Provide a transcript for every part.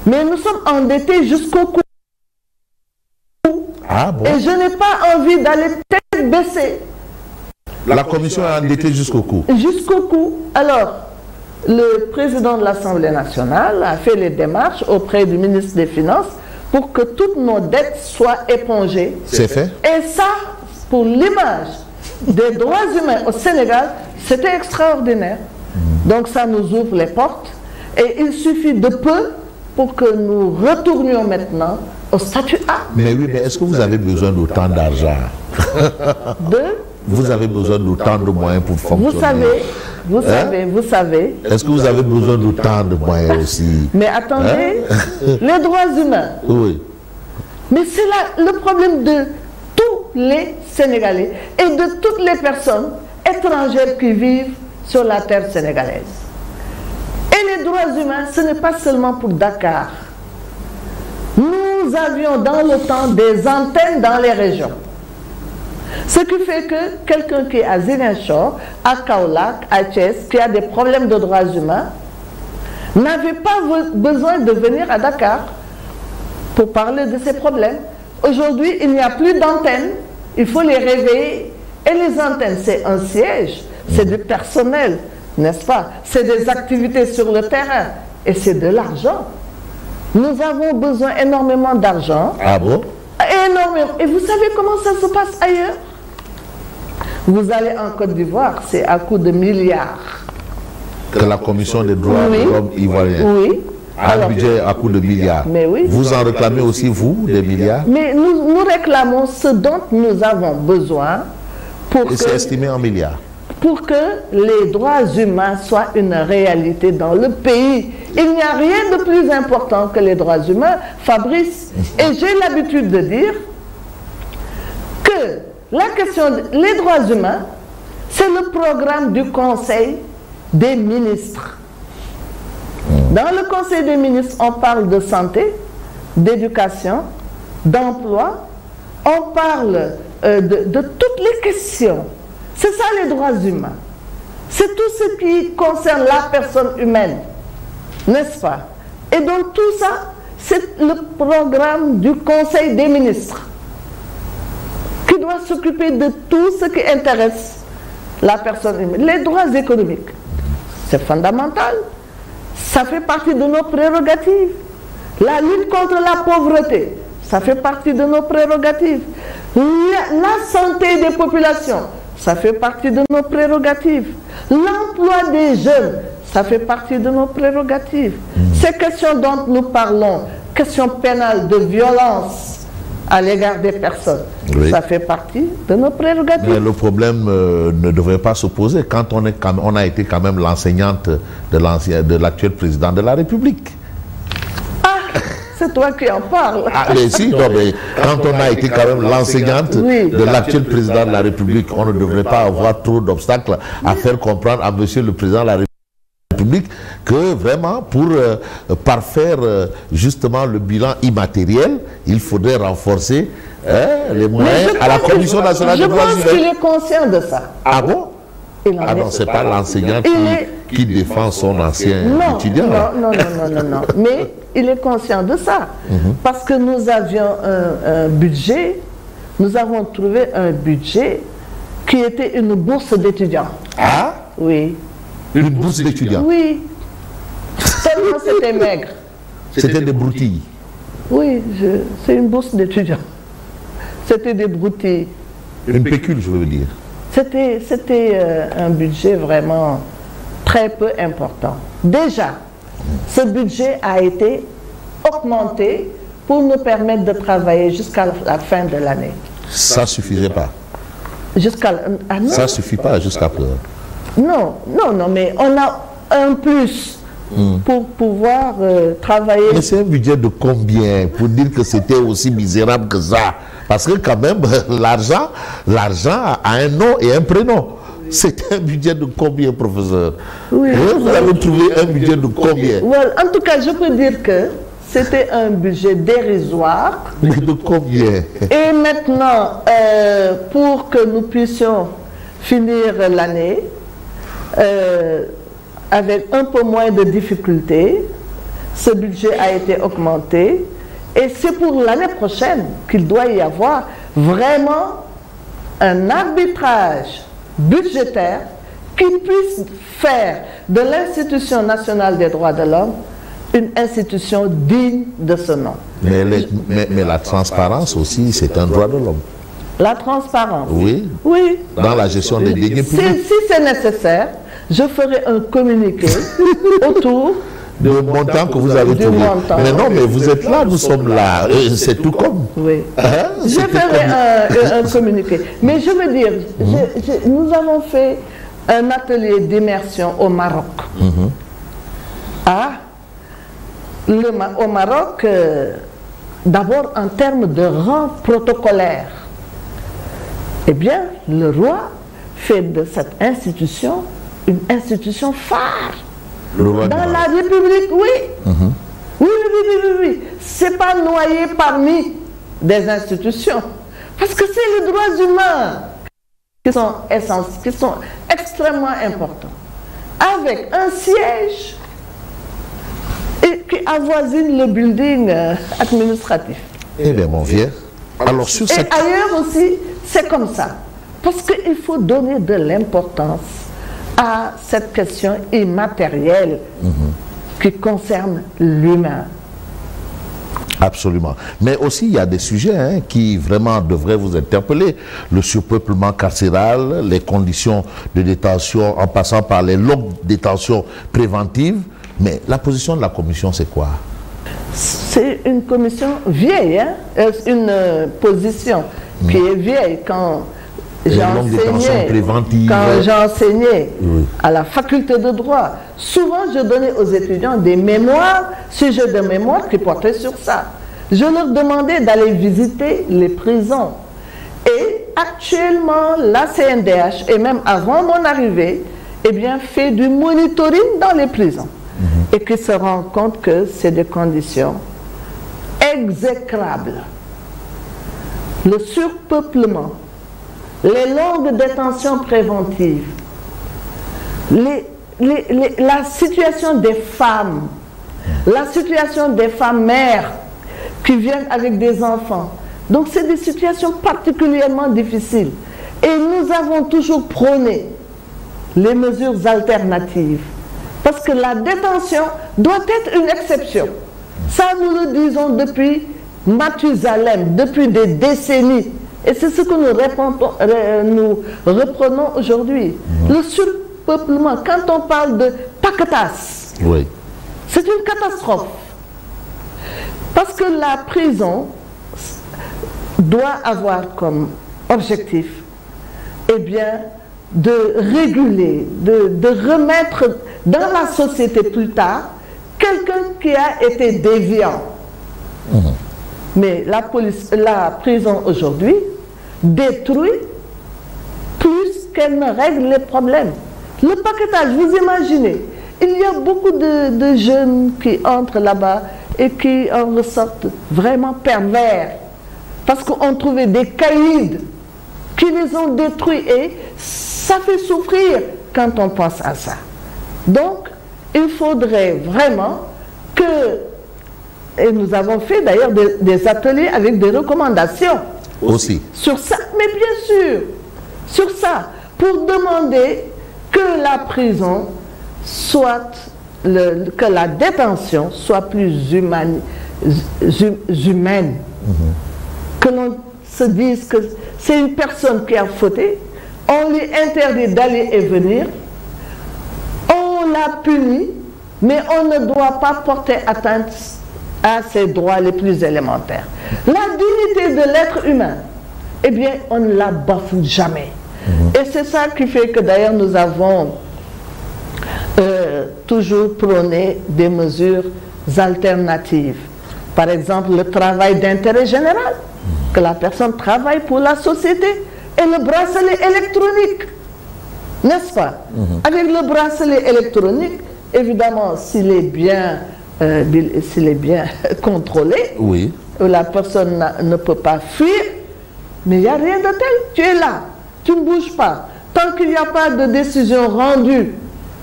Mais nous sommes endettés jusqu'au cou. Ah bon? Et je n'ai pas envie d'aller tête baissée. La commission est endettée jusqu'au cou. Jusqu'au cou. Alors, le président de l'Assemblée nationale a fait les démarches auprès du ministre des Finances pour que toutes nos dettes soient épongées. C'est fait? Et ça, pour l'image des droits humains au Sénégal, c'était extraordinaire. Donc ça nous ouvre les portes et il suffit de peu pour que nous retournions maintenant au statut A. Mais oui, mais est-ce que vous avez besoin d'autant d'argent? Vous avez besoin d'autant de moyens pour fonctionner. Vous savez. Est-ce que vous avez besoin d'autant de moyens aussi? Mais attendez, les droits humains. Oui. Mais c'est là le problème de tous les Sénégalais et de toutes les personnes étrangères qui vivent sur la terre sénégalaise. Et les droits humains, ce n'est pas seulement pour Dakar. Nous avions dans le temps des antennes dans les régions. Ce qui fait que quelqu'un qui est à Ziguinchor, à Kaolack, à Thiès, qui a des problèmes de droits humains, n'avait pas besoin de venir à Dakar pour parler de ces problèmes. Aujourd'hui, il n'y a plus d'antennes, il faut les réveiller. Et les antennes, c'est un siège, c'est du personnel, n'est-ce pas? C'est des activités sur le terrain et c'est de l'argent. Nous avons besoin énormément d'argent. Ah bon? Énormément. Et vous savez comment ça se passe ailleurs? Vous allez en Côte d'Ivoire, c'est à coup de milliards. Que la Commission des droits de l'homme ivoirienne a un budget à coup de milliards. Mais oui. Vous en réclamez aussi, vous, des milliards? Mais nous réclamons ce dont nous avons besoin pour et c'est estimé en milliards. Pour que les droits humains soient une réalité dans le pays. Il n'y a rien de plus important que les droits humains, Fabrice. Et j'ai l'habitude de dire que la question des droits humains, c'est le programme du Conseil des ministres. Dans le Conseil des ministres, on parle de santé, d'éducation, d'emploi, on parle de toutes les questions. C'est ça les droits humains. C'est tout ce qui concerne la personne humaine, n'est-ce pas? Et donc tout ça, c'est le programme du Conseil des ministres qui doit s'occuper de tout ce qui intéresse la personne humaine. Les droits économiques, c'est fondamental. Ça fait partie de nos prérogatives. La lutte contre la pauvreté, ça fait partie de nos prérogatives. La santé des populations, ça fait partie de nos prérogatives. L'emploi des jeunes, ça fait partie de nos prérogatives. Ces questions dont nous parlons, questions pénales de violence à l'égard des personnes, ça fait partie de nos prérogatives. Mais le problème ne devrait pas se poser quand on a été quand même l'enseignante de l'actuel président de la République. C'est toi qui en parles. Ah, mais si, non, mais quand on a été quand même l'enseignante de l'actuel président de la République, on ne devrait pas avoir trop d'obstacles à faire comprendre à monsieur le président de la République que vraiment pour parfaire justement le bilan immatériel, il faudrait renforcer les moyens à la Commission nationale des droits humains. Je pense qu'il est conscient de ça. Ah bon? Ah non, c'est pas l'enseignant qui défend son ancien étudiant. Non. Mais il est conscient de ça. Parce que nous avions un budget, nous avons trouvé un budget qui était une bourse d'étudiants. Ah? Oui. Une bourse d'étudiants? Oui. Tellement c'était maigre. C'était des broutilles? Oui, c'est une bourse d'étudiants. C'était des broutilles. Une pécule, je veux dire. C'était un budget vraiment très peu important. Déjà, ce budget a été augmenté pour nous permettre de travailler jusqu'à la fin de l'année. Ça ne suffisait pas? Ça ne suffit pas jusqu'à présent? Non, mais on a un plus pour pouvoir travailler. Mais c'est un budget de combien pour dire que c'était aussi misérable que ça? Parce que quand même, l'argent a un nom et un prénom. C'est un budget de combien, professeur? Oui. Vous avez trouvé un budget de combien? Well, en tout cas, je peux dire que c'était un budget dérisoire. Mais de combien? Et maintenant, pour que nous puissions finir l'année avec un peu moins de difficultés, ce budget a été augmenté et c'est pour l'année prochaine qu'il doit y avoir vraiment un arbitrage budgétaire qui puisse faire de l'Institution nationale des droits de l'homme une institution digne de ce nom. Mais la transparence aussi, c'est un droit de l'homme. La transparence. Oui. Oui. Dans la gestion des deniers publics. Si c'est nécessaire, je ferai un communiqué autour du montant que vous avez trouvé. Mais non, mais vous êtes là, nous sommes là. C'est tout comme. Oui. Hein? Je ferai un communiqué. Mais je veux dire, nous avons fait un atelier d'immersion au Maroc. Au Maroc, d'abord en termes de rang protocolaire. Eh bien, le roi fait de cette institution une institution phare. Dans la République, oui. Oui. C'est pas noyé parmi des institutions. Parce que c'est les droits humains qui sont essentiels, qui sont extrêmement importants. Avec un siège qui avoisine le building administratif. Eh bien, mon vieux. Alors, sur cette... Et ailleurs aussi, c'est comme ça. Parce qu'il faut donner de l'importance à cette question immatérielle qui concerne l'humain. Absolument. Mais aussi, il y a des sujets qui vraiment devraient vous interpeller. Le surpeuplement carcéral, les conditions de détention en passant par les longues détentions préventives. Mais la position de la commission, c'est quoi? C'est une commission vieille, une position qui est vieille. Quand j'enseignais à la faculté de droit, souvent je donnais aux étudiants des mémoires, sujets de mémoire qui portaient sur ça. Je leur demandais d'aller visiter les prisons. Et actuellement, la CNDH, et même avant mon arrivée, eh bien, fait du monitoring dans les prisons. Et qui se rend compte que c'est des conditions exécrables. Le surpeuplement, les longues détentions préventives, la situation des femmes, la situation des femmes mères qui viennent avec des enfants. Donc c'est des situations particulièrement difficiles. Et nous avons toujours prôné les mesures alternatives. Parce que la détention doit être une exception. Ça, nous le disons depuis Mathusalem, depuis des décennies. Et c'est ce que nous reprenons aujourd'hui. Le surpeuplement, quand on parle de paquetas, c'est une catastrophe. Parce que la prison doit avoir comme objectif, eh bien, de réguler, de remettre dans la société plus tard quelqu'un qui a été déviant. Mais la prison aujourd'hui détruit plus qu'elle ne règle les problèmes. Le paquetage, vous imaginez, il y a beaucoup de jeunes qui entrent là-bas et qui en ressortent vraiment pervers parce qu'on trouvait des caïds qui les ont détruits et ça fait souffrir quand on pense à ça. Donc, il faudrait vraiment que, et nous avons fait d'ailleurs des ateliers avec des recommandations aussi sur ça, mais bien sûr, sur ça, pour demander que la prison soit, que la détention soit plus humaine, que l'on se dise que c'est une personne qui a fauté, on lui interdit d'aller et venir, on la punit, mais on ne doit pas porter atteinte à ses droits les plus élémentaires. La dignité de l'être humain, eh bien, on ne la bafoue jamais. Et c'est ça qui fait que d'ailleurs nous avons toujours prôné des mesures alternatives. Par exemple, le travail d'intérêt général, que la personne travaille pour la société, et le bracelet électronique, n'est-ce pas? Avec le bracelet électronique, évidemment, s'il est bien contrôlé, la personne ne peut pas fuir, mais il n'y a rien de tel. Tu es là, tu ne bouges pas. Tant qu'il n'y a pas de décision rendue,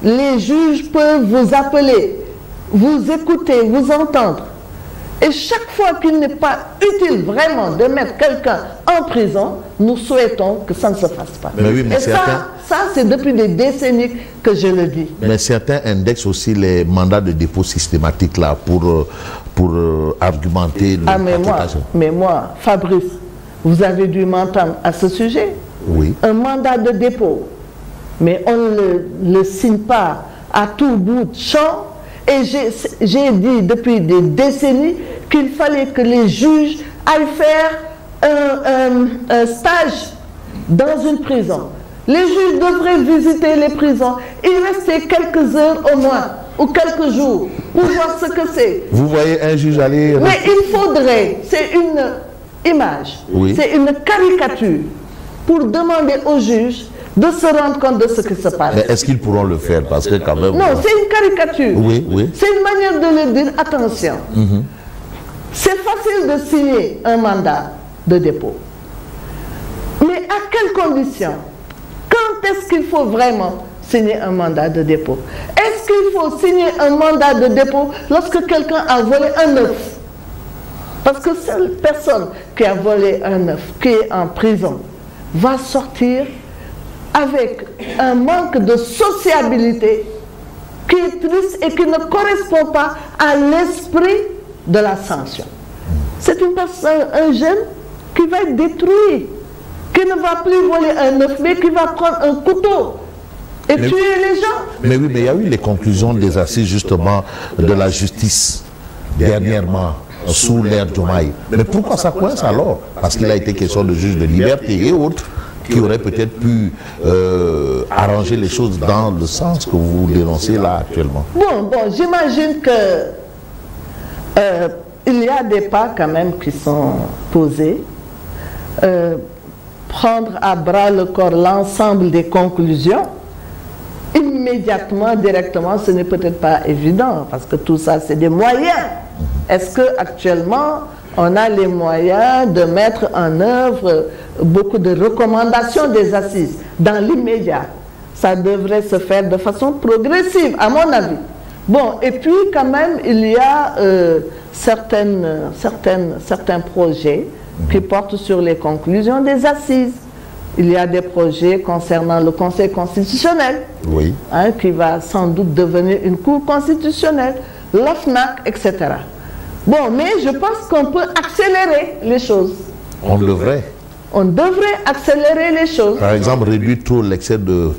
les juges peuvent vous appeler. vous écouter, vous entendre. Et chaque fois qu'il n'est pas utile vraiment de mettre quelqu'un en prison, nous souhaitons que ça ne se fasse pas. Mais oui, mais et ça c'est depuis des décennies que je le dis. Mais certains indexent aussi les mandats de dépôt systématiques là pour argumenter le mais moi, Fabrice, vous avez dû m'entendre à ce sujet. Oui. Un mandat de dépôt, mais on ne le signe pas à tout bout de champ. Et j'ai dit depuis des décennies qu'il fallait que les juges aillent faire un stage dans une prison. Les juges devraient visiter les prisons et rester quelques heures au moins, ou quelques jours, pour voir ce que c'est. Vous voyez un juge aller... Mais il faudrait, c'est une image, oui. C'est une caricature, pour demander aux juges de se rendre compte de ce qui se passe. Mais est-ce qu'ils pourront le faire? Parce que quand même... Non, c'est une caricature. Oui, oui. C'est une manière de leur dire, attention, c'est facile de signer un mandat de dépôt. Mais à quelles conditions? Quand est-ce qu'il faut vraiment signer un mandat de dépôt? Est-ce qu'il faut signer un mandat de dépôt lorsque quelqu'un a volé un œuf? Parce que cette personne qui a volé un œuf, qui est en prison, va sortir avec un manque de sociabilité qui est triste et qui ne correspond pas à l'esprit de la sanction. C'est une personne, un jeune qui va être détruit, qui ne va plus voler un œuf, mais qui va prendre un couteau et tuer les gens. Mais oui, mais il y a eu les conclusions des assises justement de la justice dernièrement sous l'ère Diomaye. Mais pourquoi ça coince alors? Parce qu'il a été question de juge de liberté et autres qui auraient peut-être pu arranger les choses dans le sens que vous dénoncez là actuellement. Bon, j'imagine que il y a des pas quand même qui sont posés. Prendre à bras le corps l'ensemble des conclusions, immédiatement, directement, ce n'est peut-être pas évident, parce que tout ça, c'est des moyens. Est-ce qu'actuellement, on a les moyens de mettre en œuvre beaucoup de recommandations des assises dans l'immédiat? Ça devrait se faire de façon progressive, à mon avis. Bon, et puis quand même, il y a certains projets qui portent sur les conclusions des assises. Il y a des projets concernant le Conseil constitutionnel, oui. Qui va sans doute devenir une cour constitutionnelle, l'OFNAC, etc. Bon, mais je pense qu'on peut accélérer les choses. On devrait. On devrait accélérer les choses. Par exemple, réduire trop l'excès de...